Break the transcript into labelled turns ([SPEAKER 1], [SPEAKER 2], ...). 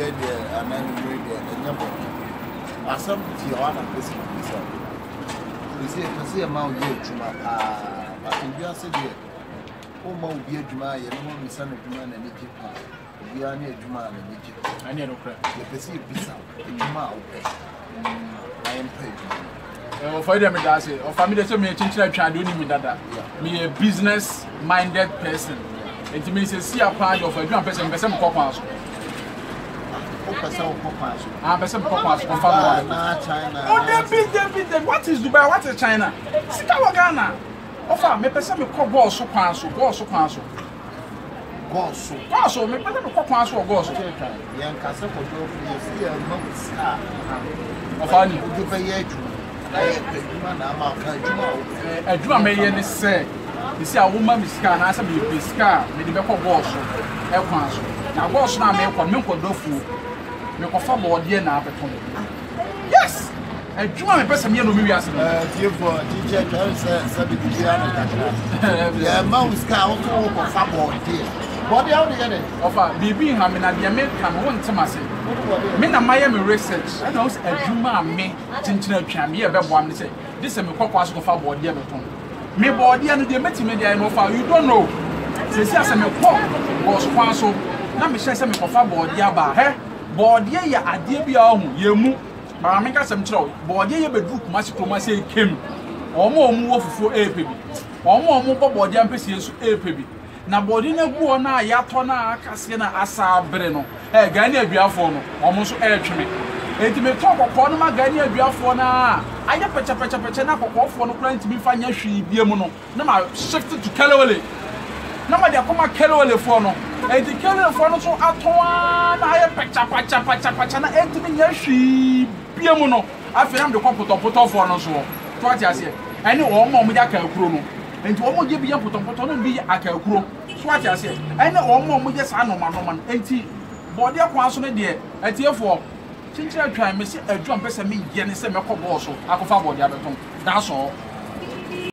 [SPEAKER 1] get there and then we get a number. As some Tiana person, we see a mount here to my but in the answer here, oh, Mount Beer Juma, you know, my son of Juma and Egypt. We are near Juma and Egypt. I need no crap. You can see Pisa, Juma, I am paid. For them, or family, so me change like try doing me that. Me a business minded person. It means see a part of a young person, person couples. Person couples of China. Oh, David, what is Dubai? What is China? Sikawa Ghana. Offer me person me call boss so council. Me person me call council goss. Young castle for you see a month star. Offer you do pay a drum may say, you see a woman is scar, answer me, be scar, maybe a boss, a council. Now, boss now make one milk or no food, make a far more dear now. Yes, a drum and person, you know, maybe as a dear for teacher, yeah, mouse cow for far more dear. What the other offer, be being having a American one to myself. Men are Miami research. I know a Juma me, Tintin Cham, here, but one say, this is a cockwash of our body. Me body and the media and offer, you don't know. Since I am a pop was council, now me say some of our body, eh? Body, ya, I dear be on you move, but I make us some trouble. Body, you bedroom, Massimo came, or more move for a baby, or more move body and precious a baby. Na body na guo na yato na akase na asa breno gani aduafo no omo so tweme enti me to kokko no ma gani aduafo na aya pecha na kokofo no kura ntimi fa nya hwi biem no na ma shift to kelewele na ma de akoma kelewele fo no enti kelewele fo no so atoa na aya pecha na ntimi nya hwi biem no afi na de kopoto fo no so to ati ase ene omo mo de aka akuro no enti omo je biya potopoto no bi aka akuro so ati ase ene omo je sa no enti body akwa so ne de atiefo chinchira twan me se adwam pese me ye ne se me kɔ bɔɔso akofa body abeton that's all.